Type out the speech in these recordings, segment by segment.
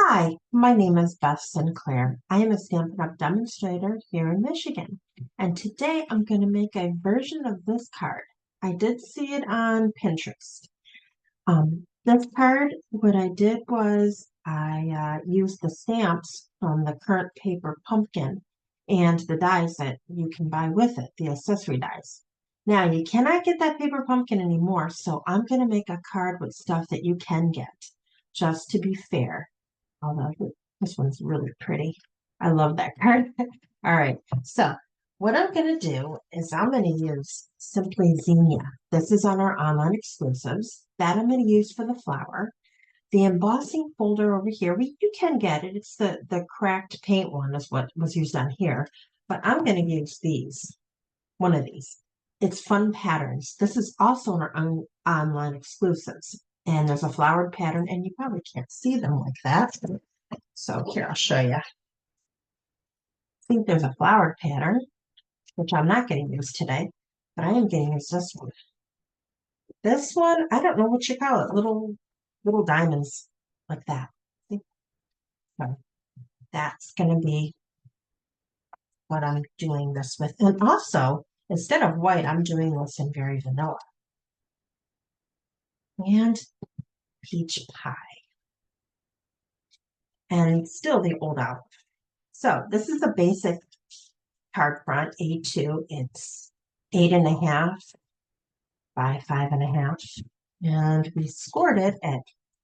Hi, my name is Beth Sinclair. I am a Stampin' Up! Demonstrator here in Michigan. And today I'm going to make a version of this card. I did see it on Pinterest. This card, what I did was I used the stamps from the current paper pumpkin and the dies that you can buy with it, the accessory dies. Now, you cannot get that paper pumpkin anymore, so I'm going to make a card with stuff that you can get, just to be fair. Although this one's really pretty. I love that card. All right, so what I'm going to do is I'm going to use Simply Zinnia. This is on our online exclusives. That I'm going to use for the flower. The embossing folder over here, you can get it. It's the cracked paint one is what was used on here. But I'm going to use one of these. It's Fun Patterns. This is also on our online exclusives. And there's a flowered pattern, and you probably can't see them like that. So here, I'll show you. I think there's a flowered pattern, which I'm not going to use today, but I am going to use this one. This one, I don't know what you call it, little diamonds like that. So that's going to be what I'm doing this with. And also, instead of white, I'm doing this in Very Vanilla. And Peach Pie. And still the old olive. So this is a basic card front, A2. It's 8.5 by 5.5. And we scored it at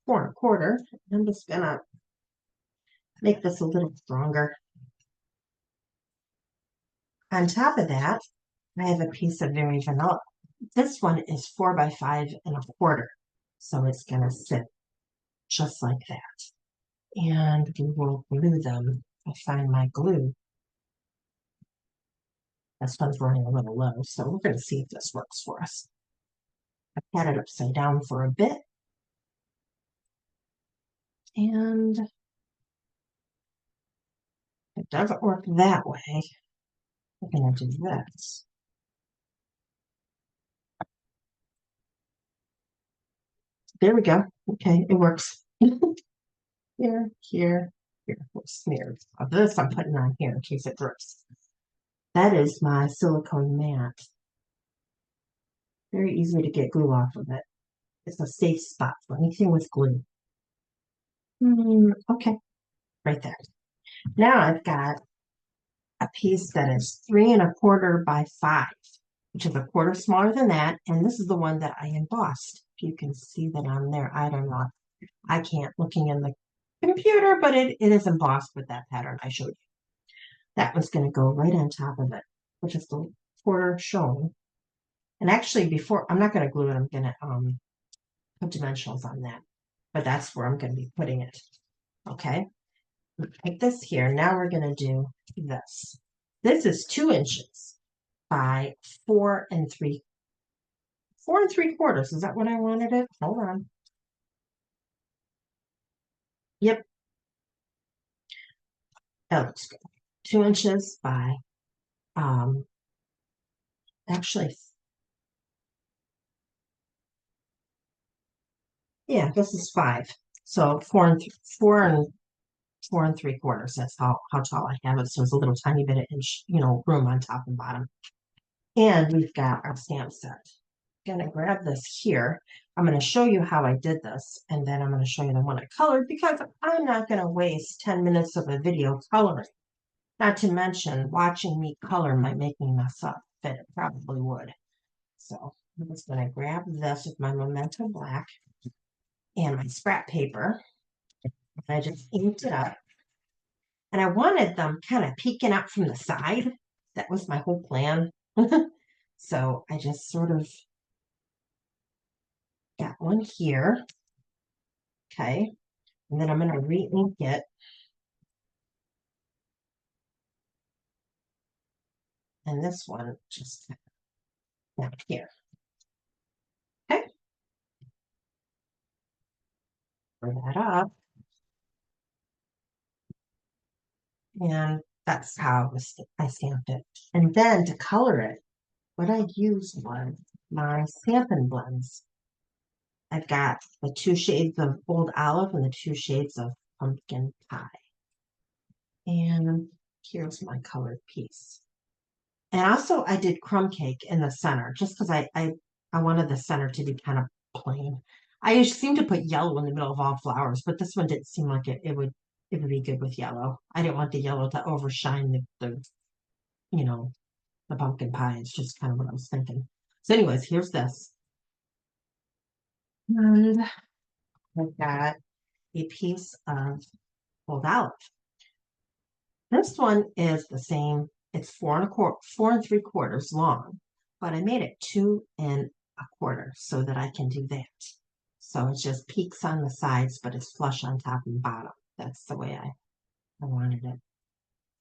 4.25. I'm just gonna make this a little stronger. On top of that, I have a piece of Very Vanilla. This one is 4 by 5.25. So it's gonna sit just like that. And we will glue them. I find my glue. This one's running a little low, so we're going to see if this works for us. I've had it upside down for a bit. And if it doesn't work that way, we're going to do this. There we go. Okay, it works. Here, here, here. Smeared. This I'm putting on here in case it drips. That is my silicone mat. Very easy to get glue off of it. It's a safe spot for anything with glue. Okay, right there. Now I've got a piece that is 3.25 by 5, which is a quarter smaller than that. And this is the one that I embossed. If you can see that on there, I don't know. I can't looking in the computer, but it is embossed with that pattern I showed you. That was going to go right on top of it, which is the quarter shown. And actually before, I'm not going to glue it. I'm going to put dimensionals on that, but that's where I'm going to be putting it. Okay. Put this here. Now we're going to do this. This is 2 inches by 4.75. 4.75. Is that what I wanted it? Hold on. Yep. That looks good. 2 inches by actually, yeah, this is 5. So 4.75. That's how tall I have it. So it's a little tiny bit of inch, room on top and bottom. And we've got our stamp set. I'm gonna grab this here. I'm gonna show you how I did this, and then I'm gonna show you the one I colored because I'm not gonna waste 10 minutes of a video coloring. Not to mention watching me color might make me mess up, but it probably would. So I'm just gonna grab this with my Memento Black and my scrap paper. I just inked it up. And I wanted them kind of peeking out from the side. That was my whole plan. So I just sort of got one here. Okay. And then I'm going to re-ink it. And this one just down here. Okay. Bring that up. And that's how I stamped it. And then to color it, what I used was my Stampin' Blends. I've got the 2 shades of Old Olive and the 2 shades of pumpkin pie. And here's my colored piece. And also I did crumb cake in the center just because I wanted the center to be kind of plain. I seem to put yellow in the middle of all flowers, but this one didn't seem like it would be good with yellow. I didn't want the yellow to overshine the you know the pumpkin pie. It's just kind of what I was thinking. So anyways, here's this. And I've got a piece of pulled olive. This one is the same. It's 4 3/4 long, but I made it 2 1/4 so that I can do that. So it just peaks on the sides, but it's flush on top and bottom. That's the way I wanted it.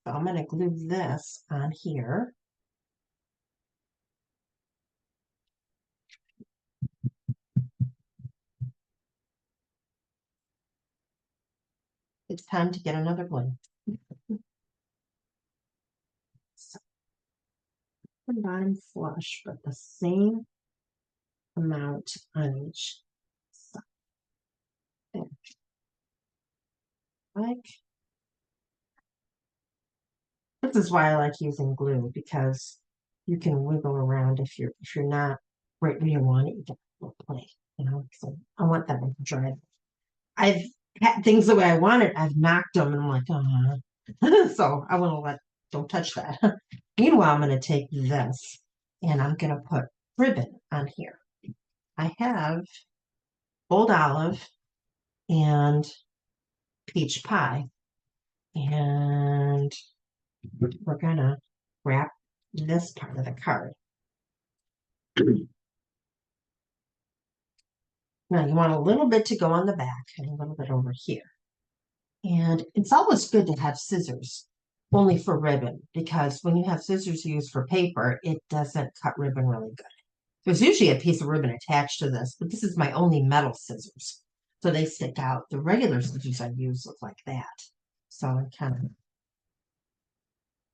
So I'm going to glue this on here. It's time to get another glue. So bottom flush, but the same amount on each side. There. Like this is why I like using glue because you can wiggle around if you're not right where you want it, you get a little play, So I want that one to dry. I've had things the way I want it, I've knocked them and I'm like, so I want to don't touch that. Meanwhile, I'm going to take this and I'm going to put ribbon on here. I have old olive and peach pie, and we're going to wrap this part of the card. Now you want a little bit to go on the back and a little bit over here. And it's always good to have scissors, only for ribbon, because when you have scissors used for paper, it doesn't cut ribbon really good. There's usually a piece of ribbon attached to this, but this is my only metal scissors. So they stick out. The regular scissors I use look like that. So it kind of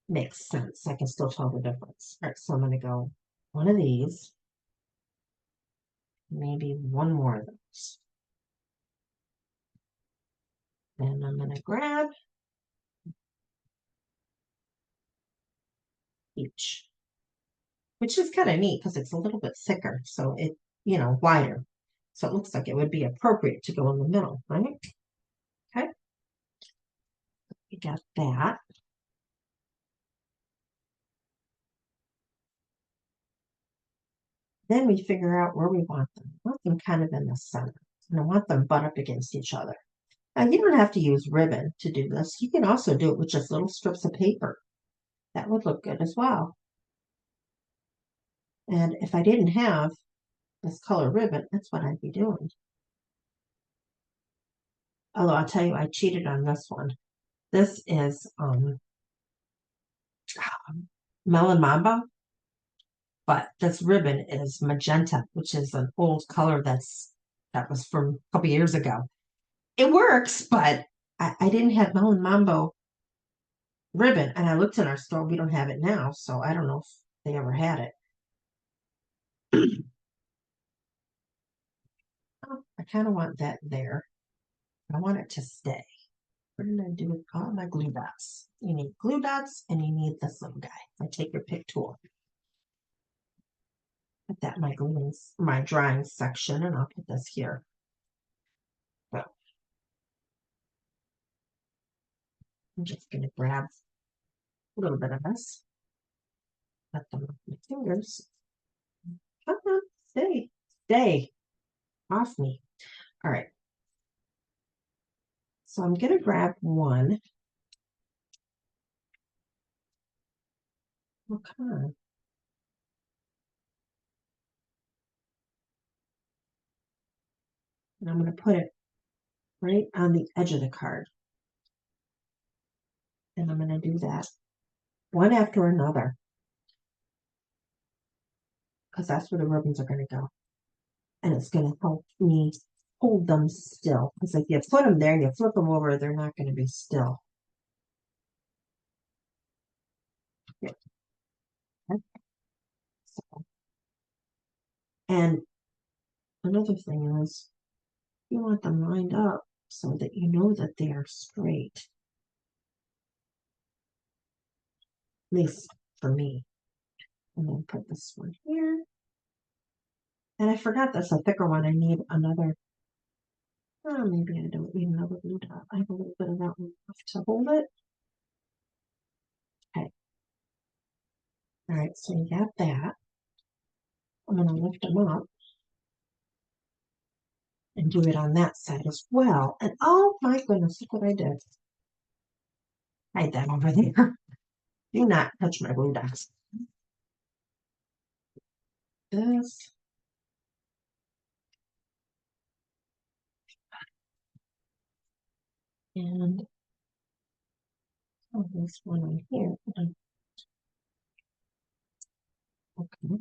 makes sense. I can still tell the difference. All right, so I'm going to go one of these, maybe one more of those. And I'm going to grab each, which is kind of neat because it's a little bit thicker. So wider. So it looks like it would be appropriate to go in the middle, right? Okay. We got that. Then we figure out where we want them. I want them kind of in the center. And I want them butt up against each other. Now, you don't have to use ribbon to do this. You can also do it with just little strips of paper. That would look good as well. And if I didn't have this color ribbon, that's what I'd be doing. Although I'll tell you, I cheated on this one. This is Melon Mambo, but this ribbon is magenta, which is an old color that was from a couple years ago. It works, but I didn't have Melon Mambo ribbon, and I looked in our store. We don't have it now, so I don't know if they ever had it. Oh, I kind of want that there. I want it to stay. What did I do with all my glue dots? You need glue dots, and you need this little guy. I take your pick tool. Put that in my drawing section, and I'll put this here. So I'm just going to grab a little bit of this. Let them off my fingers. Come on, stay off me. All right. So I'm going to grab one. Oh, come on. And I'm going to put it right on the edge of the card. And I'm going to do that one after another, because that's where the ribbons are going to go. And it's going to help me hold them still. Because if you put them there and you flip them over, they're not going to be still. Yeah. Okay. So, and another thing is, you want them lined up so that you know that they are straight. At least for me. And then put this one here. And I forgot that's a thicker one. I need another. Oh, maybe I don't need another glue dot. I have a little bit of that one left to hold it. Okay. All right, so you got that. I'm going to lift them up and do it on that side as well. And oh my goodness, look what I did. Hide that over there. Do not touch my glue dots. This. And this one on here. Okay.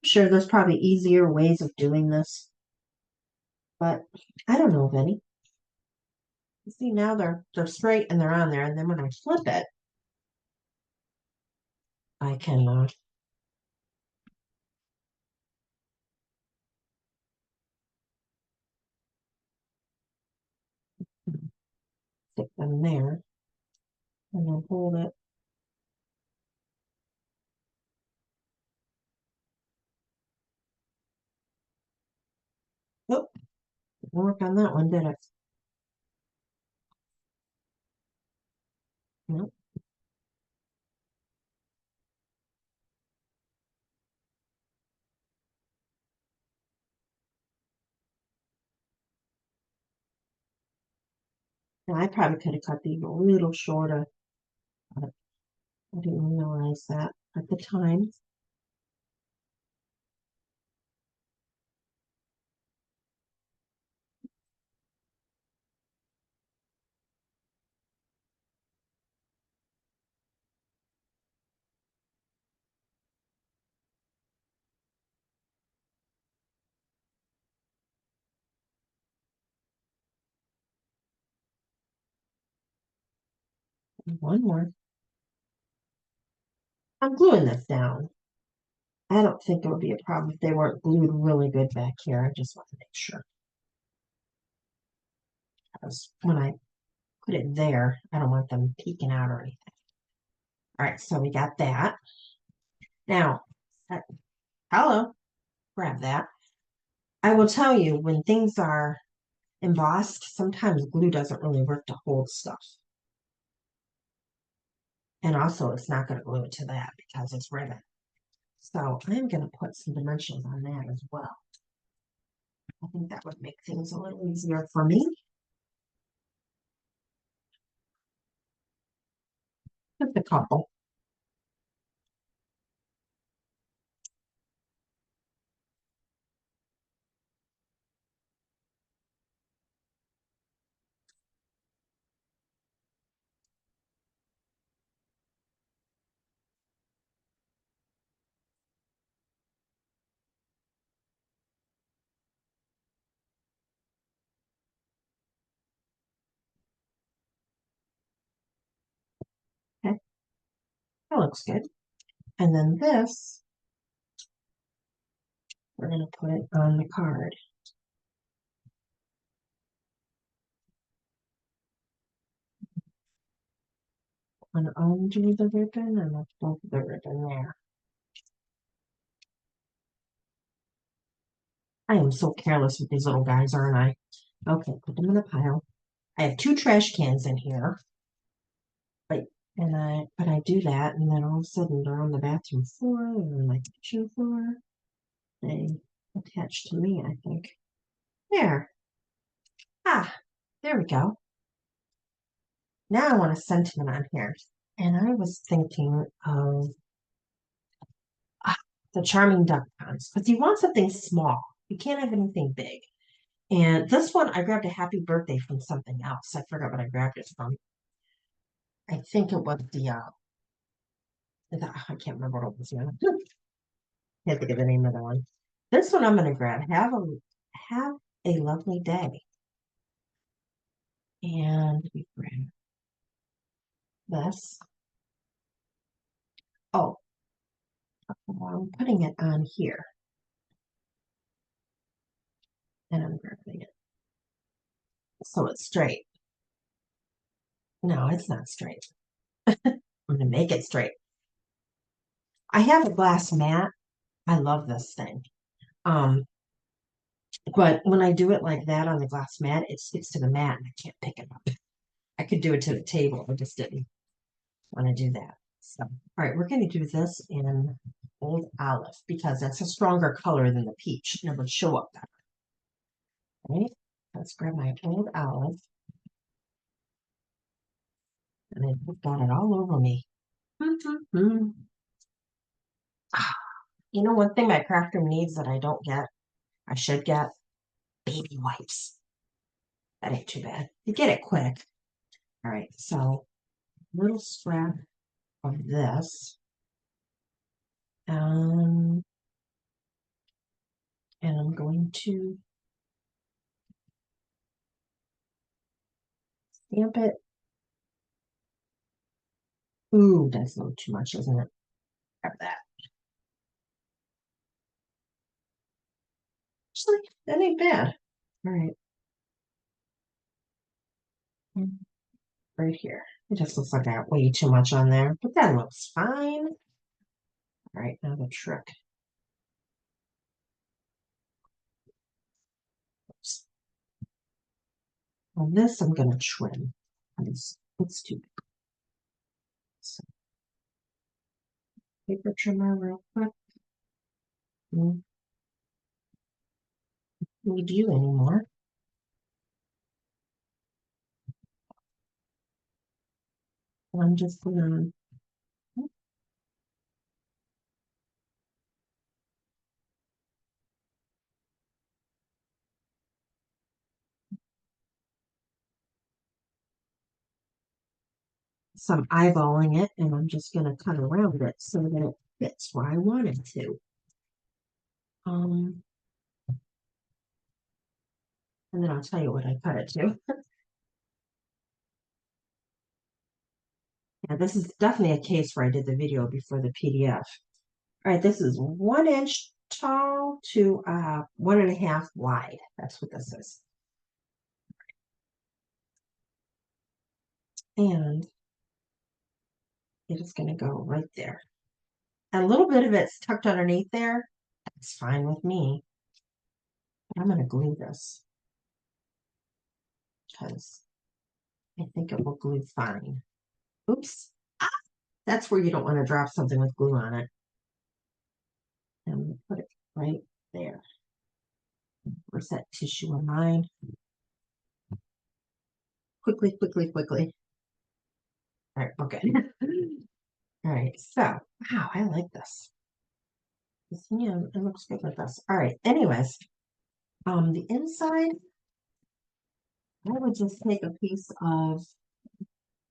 Sure, there's probably easier ways of doing this, but I don't know of any. You see, now they're straight and they're on there, and then when I flip it, I can stick them there and then hold it. Nope, didn't work on that one, did it? Nope. Now, I probably could have cut these a little shorter, but I didn't realize that at the time. One more. I'm gluing this down. I don't think it would be a problem if they weren't glued really good back here. I just want to make sure. Because when I put it there, I don't want them peeking out or anything. All right, so we got that. Now, hello, grab that. I will tell you when things are embossed, sometimes glue doesn't really work to hold stuff. And also, it's not going to glue it to that because it's ribbon. So I'm going to put some dimensions on that as well. I think that would make things a little easier for me. Just a couple. Okay, that looks good. And then this, we're going to put it on the card. I'm going to undo the ribbon and let's put the ribbon there. I am so careless with these little guys, aren't I? Okay, put them in a pile. I have 2 trash cans in here. But I do that, and then all of a sudden they're on the bathroom floor, they're on my kitchen floor. They attach to me, I think. There. Ah, there we go. Now I want a sentiment on here. And I was thinking of the charming duck ponds, because you want something small. You can't have anything big. And this one, I grabbed a happy birthday from something else. I forgot what I grabbed it from. I think it was I can't remember what it was. Yeah. Can't think of the name of the one. This one I'm going to grab. Have a lovely day. And we grab this. Oh, well, I'm putting it on here. And I'm grabbing it. So it's straight. No, it's not straight. I'm going to make it straight. I have a glass mat. I love this thing. But when I do it like that on the glass mat, it sticks to the mat and I can't pick it up. I could do it to the table. I just didn't want to do that. So, all right, we're going to do this in Old Olive because that's a stronger color than the peach and it would show up better. All right, let's grab my Old Olive. And I've got it all over me. You know, one thing my crafter needs that I don't get, I should get baby wipes. That ain't too bad. You get it quick. All right, so little scrap of this. And I'm going to stamp it. Ooh, that's a little too much, isn't it? Grab that. Actually, that ain't bad. All right. Right here. It just looks like I got way too much on there, but that looks fine. All right, now the trick. Oops. On this, I'm going to trim. It's too big. So, paper trimmer real quick. Don't need you anymore. I'm just going to some eyeballing it, and I'm just going to cut around it so that it fits where I want it to. And then I'll tell you what I cut it to. Yeah, this is definitely a case where I did the video before the PDF. All right, this is 1 inch tall to 1.5 wide. That's what this is. And it is going to go right there. And a little bit of it's tucked underneath there. That's fine with me. But I'm going to glue this because I think it will glue fine. Oops. Ah, that's where you don't want to drop something with glue on it. And I'm going to put it right there. Where's that tissue of mine? Quickly, quickly, quickly. All right, okay. All right, so, wow, I like this. Yeah, it looks good with this. All right, anyways, the inside, I would just take a piece of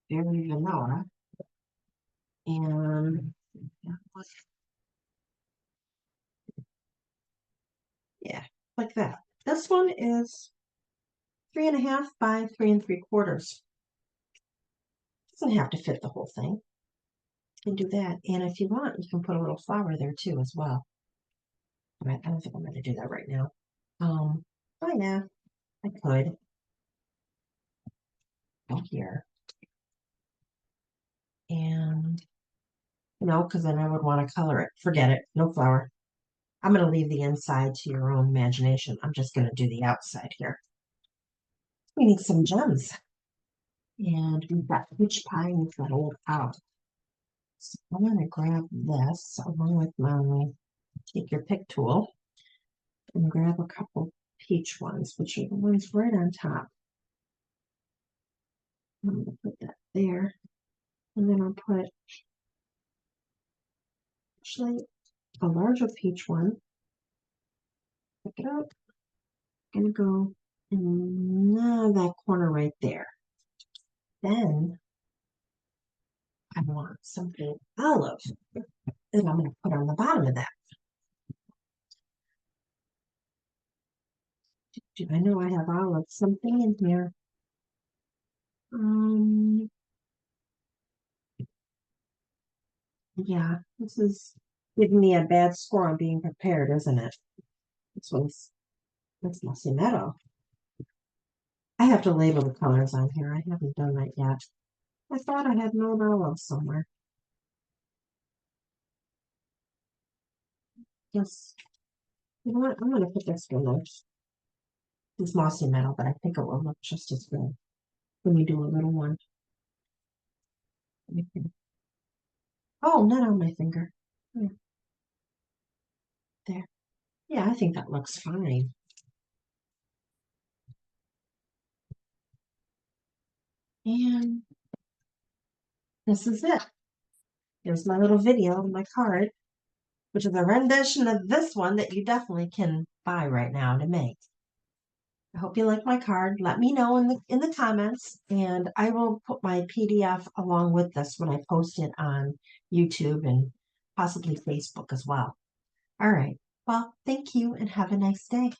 berry vanilla and yeah, like that. This one is 3.5 by 3 3/4. Doesn't have to fit the whole thing. You can do that, and if you want, you can put a little flower there too as well. All right, I don't think I'm going to do that right now. Oh yeah, I could. Go here. And no, because then I would want to color it. Forget it. No flower. I'm going to leave the inside to your own imagination. I'm just going to do the outside here. We need some gems. And we've got peach pie and we've got Old Olive. So I'm going to grab this along with my take your pick tool and grab a couple peach ones, which are the ones right on top. I'm going to put that there. And then I'll put actually a larger peach one. Pick it up. Gonna go and that corner right there. Then I want something olive that I'm going to put on the bottom of that. I know I have olive something in here. Yeah, this is giving me a bad score on being prepared, isn't it? That's Mossy Meadow. I have to label the colors on here. I haven't done that yet. I thought I had no olive somewhere. Yes. You know what? I'm going to put this one there. It's Mossy Meadow, but I think it will look just as good when you do a little one. Oh, not on my finger. Yeah, there. Yeah, I think that looks fine. And this is it. Here's my little video of my card, which is a rendition of this one that you definitely can buy right now to make. I hope you like my card. Let me know in the comments, and I will put my PDF along with this when I post it on YouTube and possibly Facebook as well. All right. Well, thank you and have a nice day.